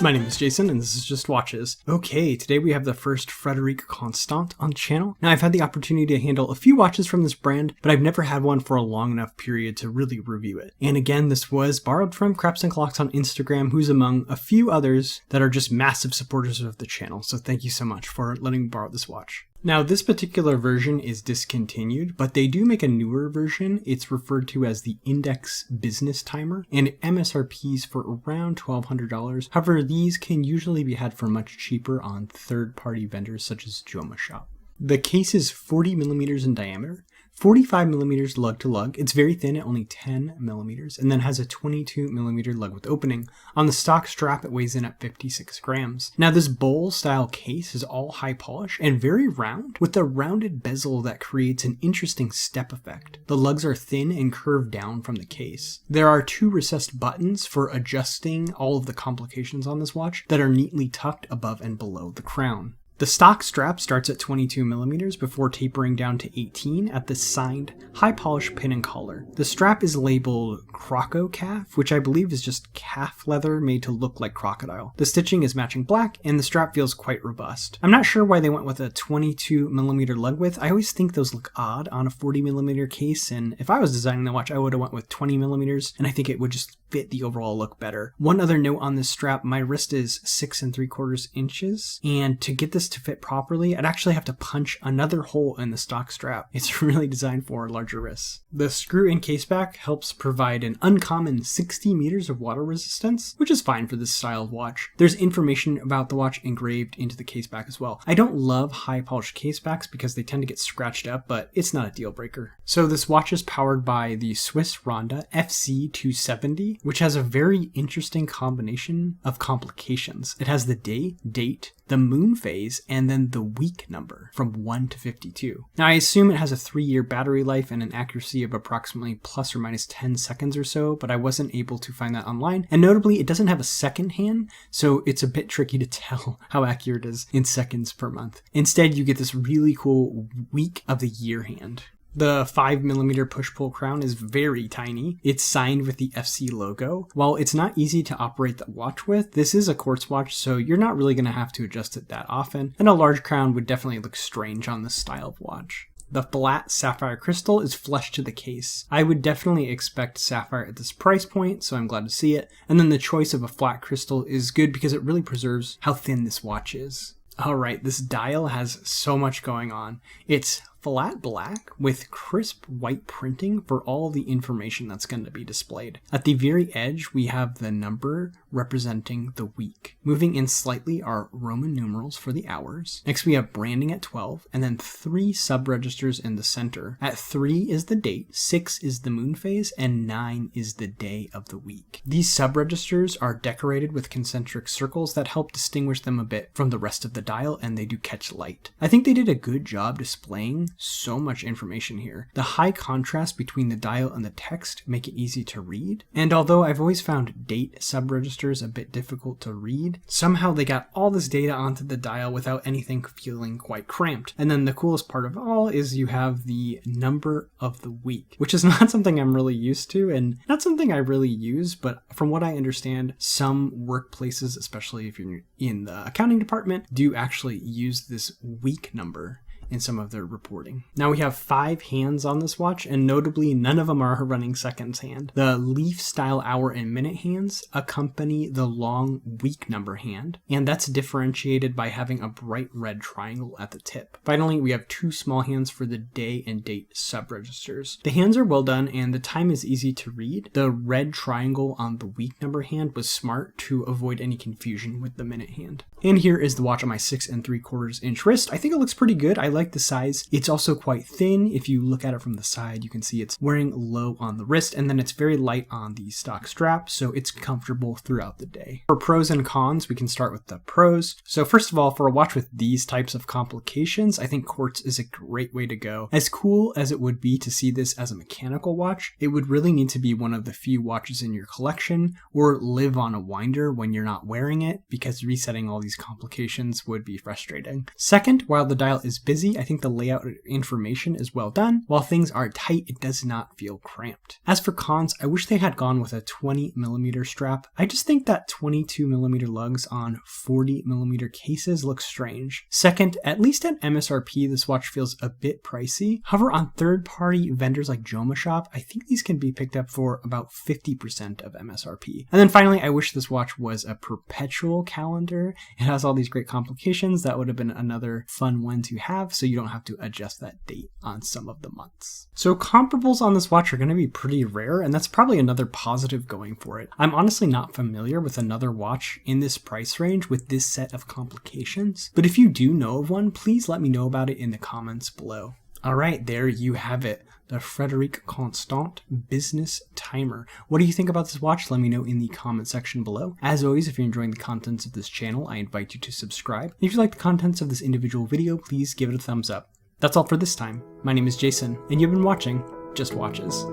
My name is Jason, and this is Just Watches. Okay, today we have the first Federique Constant on the channel. Now, I've had the opportunity to handle a few watches from this brand, but I've never had one for a long enough period to really review it. And again, this was borrowed from Craps and Clocks on Instagram, who's among a few others that are just massive supporters of the channel. So thank you so much for letting me borrow this watch. Now, this particular version is discontinued, but they do make a newer version. It's referred to as the Index Business Timer, and it MSRPs for around $1,200. However, these can usually be had for much cheaper on third-party vendors such as Joma Shop. The case is 40 millimeters in diameter, 45 millimeters lug to lug. It's very thin at only 10 millimeters, and then has a 22 millimeter lug width opening. On the stock strap, it weighs in at 56 grams. Now, this bowl style case is all high polish and very round, with a rounded bezel that creates an interesting step effect. The lugs are thin and curved down from the case. There are two recessed buttons for adjusting all of the complications on this watch that are neatly tucked above and below the crown. The stock strap starts at 22 millimeters before tapering down to 18 at the signed high polish pin and collar. The strap is labeled Croco Calf, which I believe is just calf leather made to look like crocodile. The stitching is matching black, and the strap feels quite robust. I'm not sure why they went with a 22 millimeter lug width. I always think those look odd on a 40 millimeter case, and if I was designing the watch, I would have went with 20 millimeters, and I think it would just fit the overall look better. One other note on this strap, my wrist is 6 3/4 inches, and to get this to fit properly, I'd actually have to punch another hole in the stock strap. It's really designed for larger wrists. The screw-in caseback helps provide an uncommon 60 meters of water resistance, which is fine for this style of watch. There's information about the watch engraved into the caseback as well. I don't love high polished casebacks because they tend to get scratched up, but it's not a deal breaker. So this watch is powered by the Swiss Ronda FC270, which has a very interesting combination of complications. It has the day, date, the moon phase, and then the week number from 1 to 52. Now, I assume it has a 3-year battery life and an accuracy of approximately plus or minus 10 seconds or so, but I wasn't able to find that online. And notably, it doesn't have a second hand, so it's a bit tricky to tell how accurate it is in seconds per month. Instead, you get this really cool week of the year hand. The 5 millimeter push-pull crown is very tiny. It's signed with the FC logo. While it's not easy to operate the watch with, this is a quartz watch, so you're not really going to have to adjust it that often, and a large crown would definitely look strange on this style of watch. The flat sapphire crystal is flush to the case. I would definitely expect sapphire at this price point, so I'm glad to see it. And then the choice of a flat crystal is good because it really preserves how thin this watch is. Alright, this dial has so much going on. It's flat black with crisp white printing for all the information that's going to be displayed. At the very edge, we have the number representing the week. Moving in slightly are Roman numerals for the hours. Next, we have branding at 12, and then 3 sub-registers in the center. At 3 is the date, 6 is the moon phase, and 9 is the day of the week. These sub-registers are decorated with concentric circles that help distinguish them a bit from the rest of the dial, and they do catch light. I think they did a good job displaying so much information here. The high contrast between the dial and the text make it easy to read, and although I've always found date sub-registers a bit difficult to read, somehow they got all this data onto the dial without anything feeling quite cramped. And then the coolest part of all is you have the number of the week, which is not something I'm really used to and not something I really use, but from what I understand, some workplaces, especially if you're in the accounting department, do actually use this week number in some of their reporting. Now we have 5 hands on this watch, and notably none of them are running seconds hand. The leaf style hour and minute hands accompany the long week number hand, and that's differentiated by having a bright red triangle at the tip. Finally, we have 2 small hands for the day and date sub-registers. The hands are well done and the time is easy to read. The red triangle on the week number hand was smart to avoid any confusion with the minute hand. And here is the watch on my 6 3/4 inch wrist. I think it looks pretty good. I like the size. It's also quite thin. If you look at it from the side, you can see it's wearing low on the wrist, and then it's very light on the stock strap, so it's comfortable throughout the day. For pros and cons, we can start with the pros. So first of all, for a watch with these types of complications, I think quartz is a great way to go. As cool as it would be to see this as a mechanical watch, it would really need to be one of the few watches in your collection, or live on a winder when you're not wearing it, because resetting all these complications would be frustrating. Second, while the dial is busy, easy. I think the layout information is well done. While things are tight, it does not feel cramped. As for cons, I wish they had gone with a 20mm strap. I just think that 22mm lugs on 40mm cases looks strange. Second, at least at MSRP, this watch feels a bit pricey. However, on third-party vendors like Joma Shop, I think these can be picked up for about 50% of MSRP. And then finally, I wish this watch was a perpetual calendar. It has all these great complications. That would have been another fun one to have, so you don't have to adjust that date on some of the months. So comparables on this watch are going to be pretty rare, and that's probably another positive going for it. I'm honestly not familiar with another watch in this price range with this set of complications, but if you do know of one, please let me know about it in the comments below. Alright, there you have it. The Federique Constant Business Timer. What do you think about this watch? Let me know in the comment section below. As always, if you're enjoying the contents of this channel, I invite you to subscribe. If you like the contents of this individual video, please give it a thumbs up. That's all for this time. My name is Jason, and you've been watching Just Watches.